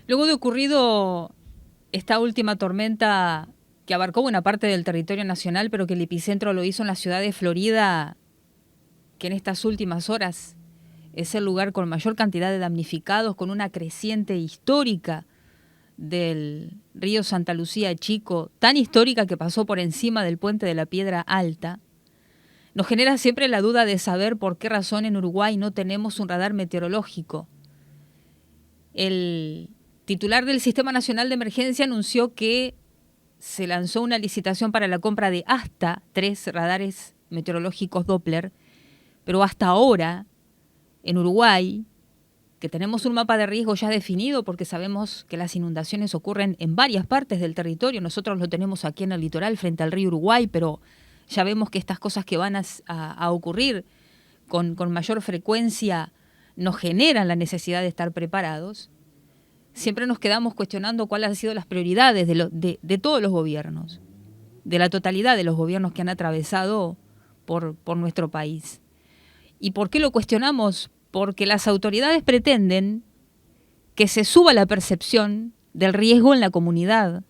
Luego de ocurrido esta última tormenta que abarcó buena parte del territorio nacional, pero que el epicentro lo hizo en la ciudad de Florida, que en estas últimas horas es el lugar con mayor cantidad de damnificados, con una creciente histórica del río Santa Lucía Chico, tan histórica que pasó por encima del puente de la Piedra Alta, nos genera siempre la duda de saber por qué razón en Uruguay no tenemos un radar meteorológico. El titular del Sistema Nacional de Emergencia anunció que se lanzó una licitación para la compra de hasta 3 radares meteorológicos Doppler, pero hasta ahora, en Uruguay, que tenemos un mapa de riesgo ya definido porque sabemos que las inundaciones ocurren en varias partes del territorio, nosotros lo tenemos aquí en el litoral frente al río Uruguay, pero ya vemos que estas cosas que van a ocurrir con mayor frecuencia nos generan la necesidad de estar preparados. Siempre nos quedamos cuestionando cuáles han sido las prioridades de todos los gobiernos, de la totalidad de los gobiernos que han atravesado por nuestro país. ¿Y por qué lo cuestionamos? Porque las autoridades pretenden que se suba la percepción del riesgo en la comunidad.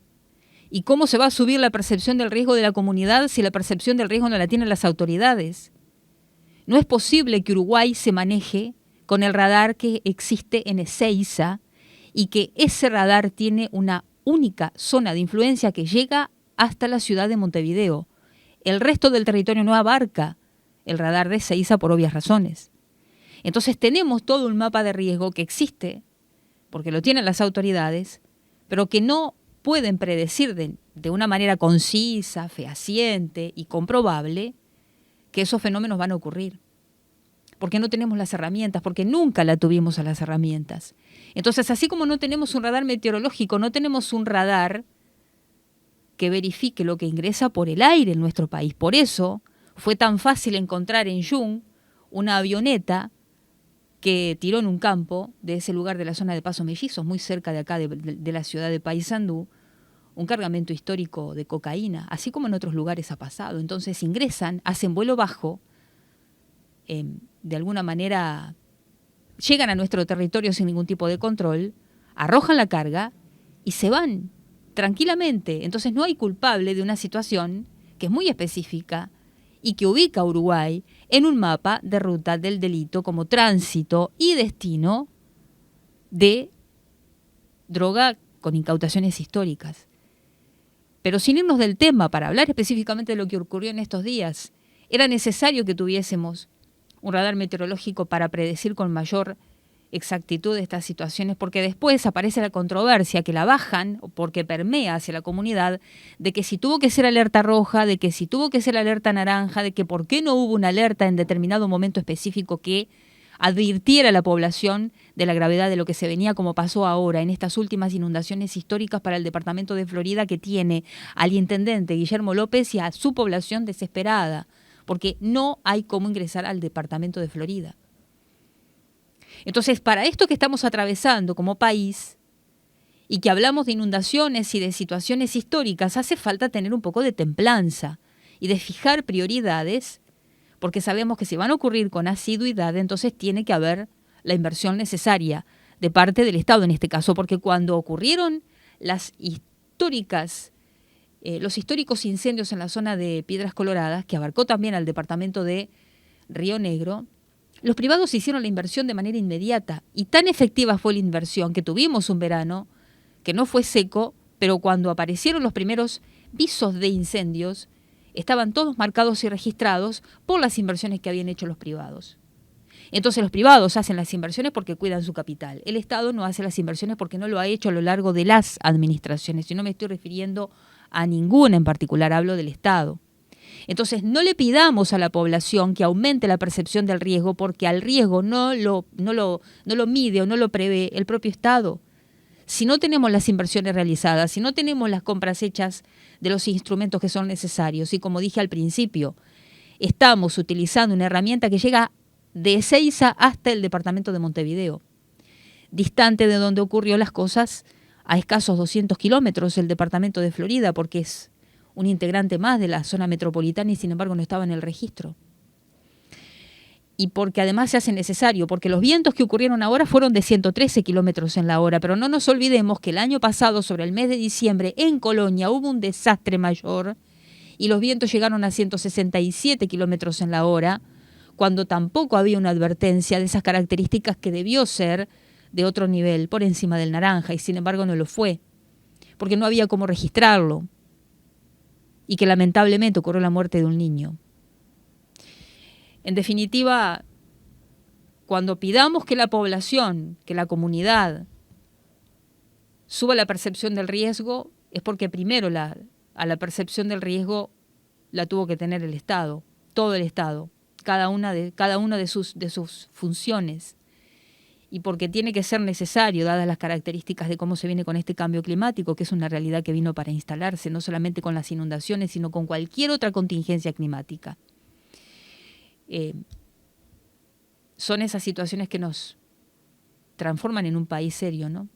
¿Y cómo se va a subir la percepción del riesgo de la comunidad si la percepción del riesgo no la tienen las autoridades? No es posible que Uruguay se maneje con el radar que existe en Ezeiza y que ese radar tiene una única zona de influencia que llega hasta la ciudad de Montevideo. El resto del territorio no abarca el radar de Ezeiza por obvias razones. Entonces tenemos todo un mapa de riesgo que existe, porque lo tienen las autoridades, pero que no pueden predecir de una manera concisa, fehaciente y comprobable que esos fenómenos van a ocurrir. Porque no tenemos las herramientas, porque nunca la tuvimos a las herramientas. Entonces, así como no tenemos un radar meteorológico, no tenemos un radar que verifique lo que ingresa por el aire en nuestro país. Por eso fue tan fácil encontrar en Jung una avioneta que tiró en un campo de ese lugar de la zona de Paso Mellizos, muy cerca de acá de la ciudad de Paysandú, un cargamento histórico de cocaína, así como en otros lugares ha pasado. Entonces ingresan, hacen vuelo bajo, de alguna manera llegan a nuestro territorio sin ningún tipo de control, arrojan la carga y se van tranquilamente. Entonces no hay culpable de una situación que es muy específica y que ubica a Uruguay en un mapa de ruta del delito como tránsito y destino de droga con incautaciones históricas. Pero sin irnos del tema, para hablar específicamente de lo que ocurrió en estos días, era necesario que tuviésemos un radar meteorológico para predecir con mayor exactitud estas situaciones, porque después aparece la controversia que la bajan, porque permea hacia la comunidad, de que si tuvo que ser alerta roja, de que si tuvo que ser alerta naranja, de que por qué no hubo una alerta en determinado momento específico que advirtiera a la población de la gravedad de lo que se venía, como pasó ahora en estas últimas inundaciones históricas para el departamento de Florida, que tiene al intendente Guillermo López y a su población desesperada, porque no hay cómo ingresar al departamento de Florida. Entonces, para esto que estamos atravesando como país y que hablamos de inundaciones y de situaciones históricas, hace falta tener un poco de templanza y de fijar prioridades, porque sabemos que si van a ocurrir con asiduidad, entonces tiene que haber la inversión necesaria de parte del Estado en este caso, porque cuando ocurrieron los históricos incendios en la zona de Piedras Coloradas, que abarcó también al departamento de Río Negro, los privados hicieron la inversión de manera inmediata y tan efectiva fue la inversión que tuvimos un verano que no fue seco, pero cuando aparecieron los primeros visos de incendios, estaban todos marcados y registrados por las inversiones que habían hecho los privados. Entonces los privados hacen las inversiones porque cuidan su capital. El Estado no hace las inversiones porque no lo ha hecho a lo largo de las administraciones. Y no me estoy refiriendo a ninguna en particular, hablo del Estado. Entonces no le pidamos a la población que aumente la percepción del riesgo, porque al riesgo no lo mide o no lo prevé el propio Estado. Si no tenemos las inversiones realizadas, si no tenemos las compras hechas de los instrumentos que son necesarios, y como dije al principio, estamos utilizando una herramienta que llega de Ezeiza hasta el departamento de Montevideo, distante de donde ocurrió las cosas, a escasos 200 kilómetros el departamento de Florida, porque es un integrante más de la zona metropolitana y sin embargo no estaba en el registro. y porque además se hace necesario, porque los vientos que ocurrieron ahora fueron de 113 kilómetros en la hora, pero no nos olvidemos que el año pasado, sobre el mes de diciembre, en Colonia hubo un desastre mayor y los vientos llegaron a 167 kilómetros en la hora, cuando tampoco había una advertencia de esas características que debió ser de otro nivel, por encima del naranja, y sin embargo no lo fue, porque no había cómo registrarlo, y que lamentablemente ocurrió la muerte de un niño. En definitiva, cuando pidamos que la población, que la comunidad suba la percepción del riesgo, es porque primero a la percepción del riesgo la tuvo que tener el Estado, todo el Estado, cada una de sus funciones, y porque tiene que ser necesario, dadas las características de cómo se viene con este cambio climático, que es una realidad que vino para instalarse, no solamente con las inundaciones, sino con cualquier otra contingencia climática. Son esas situaciones que nos transforman en un país serio, ¿no?